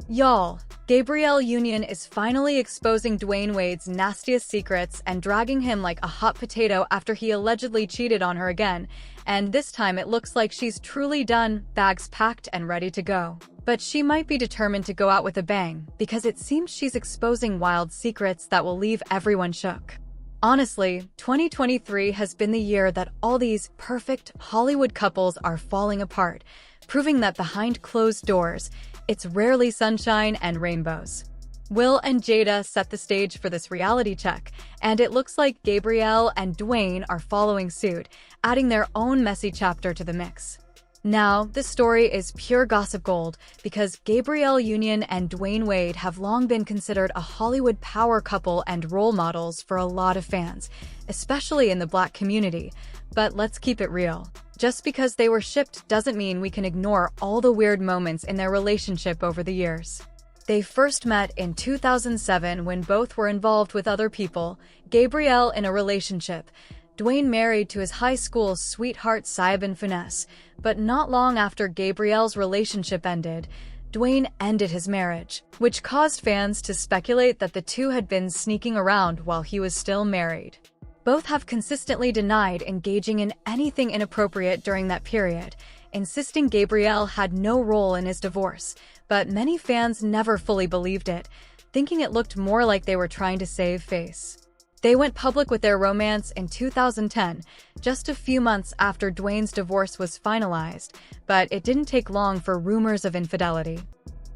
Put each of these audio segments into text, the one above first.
Y'all, Gabrielle Union is finally exposing Dwyane Wade's nastiest secrets and dragging him like a hot potato after he allegedly cheated on her again, and this time it looks like she's truly done, bags packed and ready to go. But she might be determined to go out with a bang, because it seems she's exposing wild secrets that will leave everyone shook. Honestly, 2023 has been the year that all these perfect Hollywood couples are falling apart, proving that behind closed doors, it's rarely sunshine and rainbows. Will and Jada set the stage for this reality check, and it looks like Gabrielle and Dwyane are following suit, adding their own messy chapter to the mix. Now, this story is pure gossip gold because Gabrielle Union and Dwyane Wade have long been considered a Hollywood power couple and role models for a lot of fans, especially in the Black community. But let's keep it real. Just because they were shipped doesn't mean we can ignore all the weird moments in their relationship over the years. They first met in 2007 when both were involved with other people, Gabrielle in a relationship, Dwyane married to his high school sweetheart Saibin Finesse, but not long after Gabrielle's relationship ended, Dwyane ended his marriage, which caused fans to speculate that the two had been sneaking around while he was still married. Both have consistently denied engaging in anything inappropriate during that period, insisting Gabrielle had no role in his divorce, but many fans never fully believed it, thinking it looked more like they were trying to save face. They went public with their romance in 2010, just a few months after Dwyane's divorce was finalized, but it didn't take long for rumors of infidelity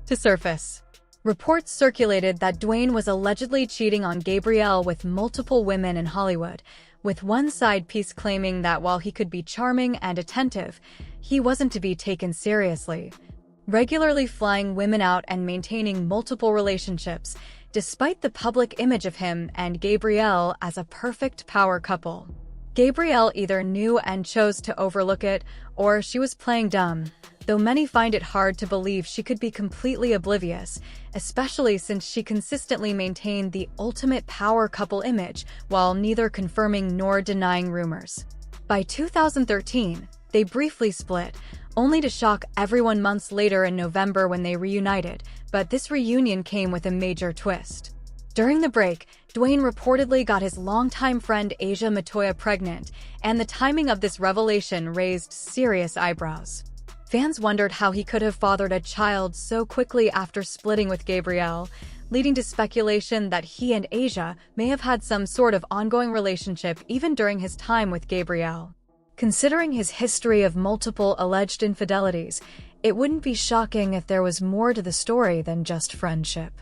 to surface. Reports circulated that Dwyane was allegedly cheating on Gabrielle with multiple women in Hollywood, with one side piece claiming that while he could be charming and attentive, he wasn't to be taken seriously, regularly flying women out and maintaining multiple relationships, despite the public image of him and Gabrielle as a perfect power couple. Gabrielle either knew and chose to overlook it, or she was playing dumb, though many find it hard to believe she could be completely oblivious, especially since she consistently maintained the ultimate power couple image while neither confirming nor denying rumors. By 2013, they briefly split, only to shock everyone months later in November when they reunited, but this reunion came with a major twist. During the break, Dwyane reportedly got his longtime friend Asia Matoya pregnant, and the timing of this revelation raised serious eyebrows. Fans wondered how he could have fathered a child so quickly after splitting with Gabrielle, leading to speculation that he and Asia may have had some sort of ongoing relationship even during his time with Gabrielle. Considering his history of multiple alleged infidelities, it wouldn't be shocking if there was more to the story than just friendship.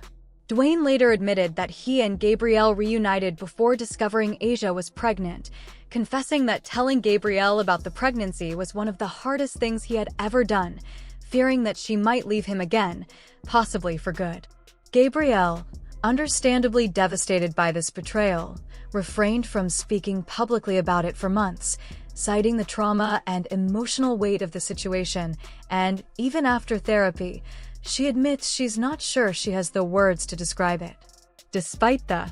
Dwyane later admitted that he and Gabrielle reunited before discovering Asia was pregnant, confessing that telling Gabrielle about the pregnancy was one of the hardest things he had ever done, fearing that she might leave him again, possibly for good. Gabrielle, understandably devastated by this betrayal, refrained from speaking publicly about it for months, citing the trauma and emotional weight of the situation, and even after therapy, she admits she's not sure she has the words to describe it. Despite the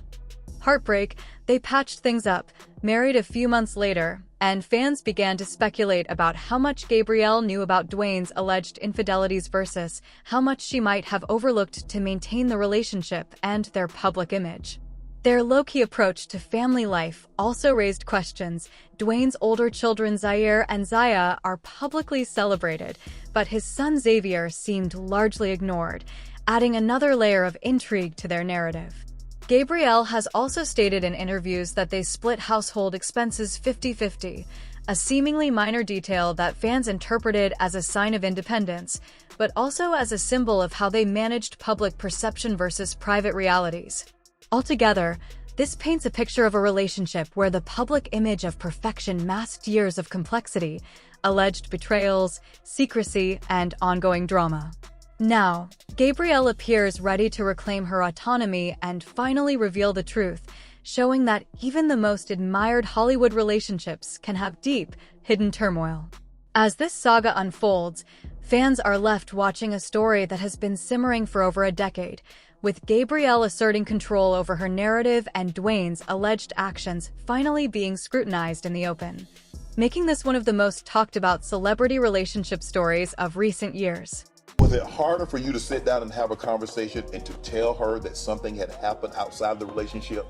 heartbreak, they patched things up, married a few months later, and fans began to speculate about how much Gabrielle knew about Dwyane's alleged infidelities versus how much she might have overlooked to maintain the relationship and their public image. Their low-key approach to family life also raised questions. Dwyane's older children Zaire and Zaya are publicly celebrated, but his son Xavier seemed largely ignored, adding another layer of intrigue to their narrative. Gabrielle has also stated in interviews that they split household expenses 50-50, a seemingly minor detail that fans interpreted as a sign of independence, but also as a symbol of how they managed public perception versus private realities. Altogether, this paints a picture of a relationship where the public image of perfection masked years of complexity, alleged betrayals, secrecy, and ongoing drama. Now, Gabrielle appears ready to reclaim her autonomy and finally reveal the truth, showing that even the most admired Hollywood relationships can have deep, hidden turmoil. As this saga unfolds, fans are left watching a story that has been simmering for over a decade, with Gabrielle asserting control over her narrative and Dwyane's alleged actions finally being scrutinized in the open, making this one of the most talked about celebrity relationship stories of recent years. Was it harder for you to sit down and have a conversation and to tell her that something had happened outside of the relationship,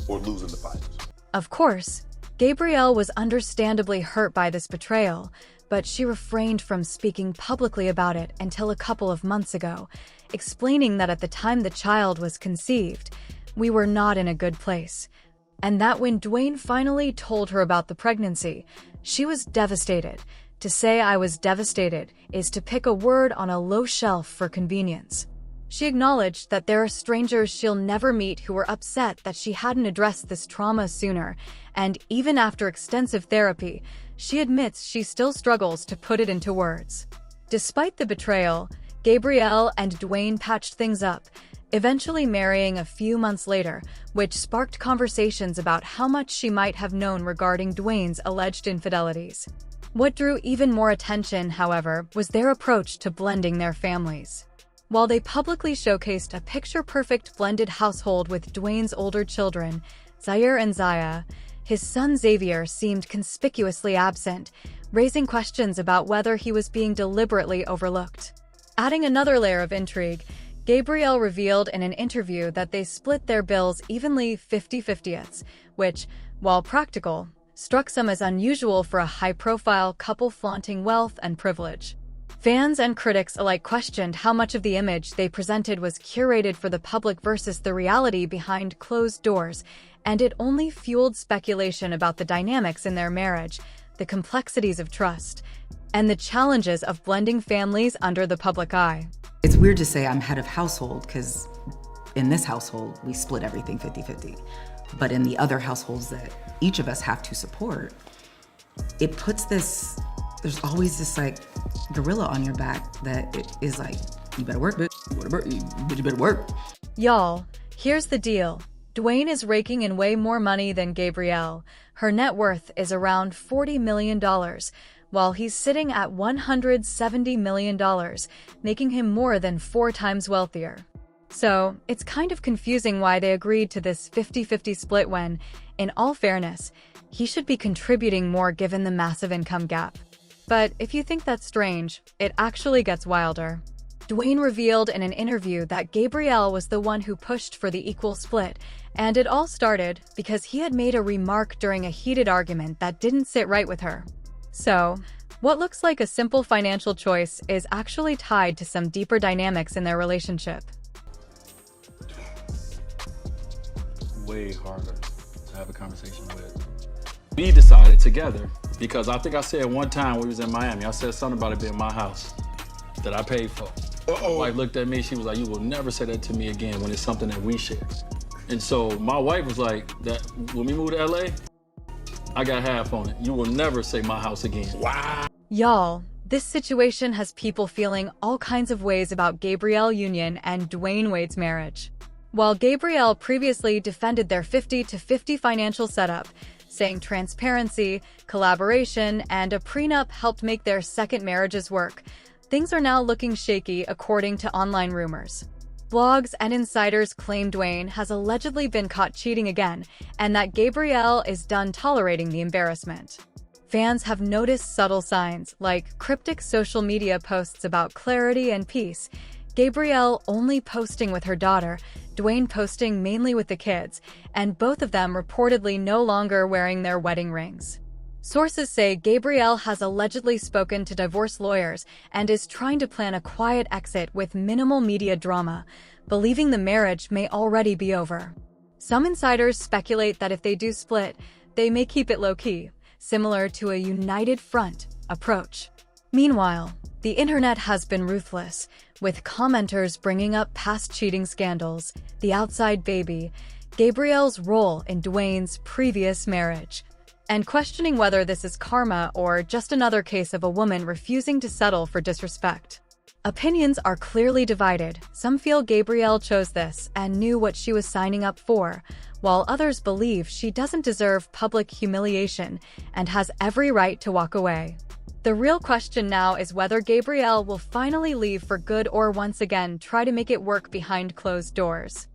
or losing the fight? Of course, Gabrielle was understandably hurt by this betrayal, but she refrained from speaking publicly about it until a couple of months ago, explaining that at the time the child was conceived, we were not in a good place, and that when Dwyane finally told her about the pregnancy, she was devastated. To say I was devastated is to pick a word on a low shelf for convenience. She acknowledged that there are strangers she'll never meet who were upset that she hadn't addressed this trauma sooner, and even after extensive therapy, she admits she still struggles to put it into words. Despite the betrayal, Gabrielle and Dwyane patched things up, eventually marrying a few months later, which sparked conversations about how much she might have known regarding Dwyane's alleged infidelities. What drew even more attention, however, was their approach to blending their families. While they publicly showcased a picture-perfect blended household with Dwyane's older children, Zaire and Zaya, his son Xavier seemed conspicuously absent, raising questions about whether he was being deliberately overlooked. Adding another layer of intrigue, Gabrielle revealed in an interview that they split their bills evenly 50-50, which, while practical, struck some as unusual for a high-profile couple flaunting wealth and privilege. Fans and critics alike questioned how much of the image they presented was curated for the public versus the reality behind closed doors, and it only fueled speculation about the dynamics in their marriage, the complexities of trust, and the challenges of blending families under the public eye. It's weird to say I'm head of household because in this household, we split everything 50-50. But in the other households that each of us have to support, it puts this, there's always this like gorilla on your back that it is like, you better work, bitch. You better work. Y'all, here's the deal. Dwyane is raking in way more money than Gabrielle. Her net worth is around $40 million, while he's sitting at $170 million, making him more than 4 times wealthier. So, it's kind of confusing why they agreed to this 50-50 split when, in all fairness, he should be contributing more given the massive income gap. But if you think that's strange, it actually gets wilder. Dwyane revealed in an interview that Gabrielle was the one who pushed for the equal split, and it all started because he had made a remark during a heated argument that didn't sit right with her. So, what looks like a simple financial choice is actually tied to some deeper dynamics in their relationship. Way harder to have a conversation with. We decided together, because I think I said one time we was in Miami, I said something about it being my house that I paid for. My wife looked at me, she was like, you will never say that to me again when it's something that we share. And so my wife was like, that when we moved to LA, I got half on it. You will never say my house again. Wow. Y'all, this situation has people feeling all kinds of ways about Gabrielle Union and Dwyane Wade's marriage. While Gabrielle previously defended their 50-50 financial setup, saying transparency, collaboration, and a prenup helped make their second marriages work, things are now looking shaky according to online rumors. Blogs and insiders claim Dwyane has allegedly been caught cheating again, and that Gabrielle is done tolerating the embarrassment. Fans have noticed subtle signs, like cryptic social media posts about clarity and peace, Gabrielle only posting with her daughter, Dwyane posting mainly with the kids, and both of them reportedly no longer wearing their wedding rings. Sources say Gabrielle has allegedly spoken to divorce lawyers and is trying to plan a quiet exit with minimal media drama, believing the marriage may already be over. Some insiders speculate that if they do split, they may keep it low-key, similar to a united front approach. Meanwhile, the internet has been ruthless, with commenters bringing up past cheating scandals, the outside baby, Gabrielle's role in Dwyane's previous marriage, and questioning whether this is karma or just another case of a woman refusing to settle for disrespect. Opinions are clearly divided. Some feel Gabrielle chose this and knew what she was signing up for, while others believe she doesn't deserve public humiliation and has every right to walk away. The real question now is whether Gabrielle will finally leave for good or once again try to make it work behind closed doors.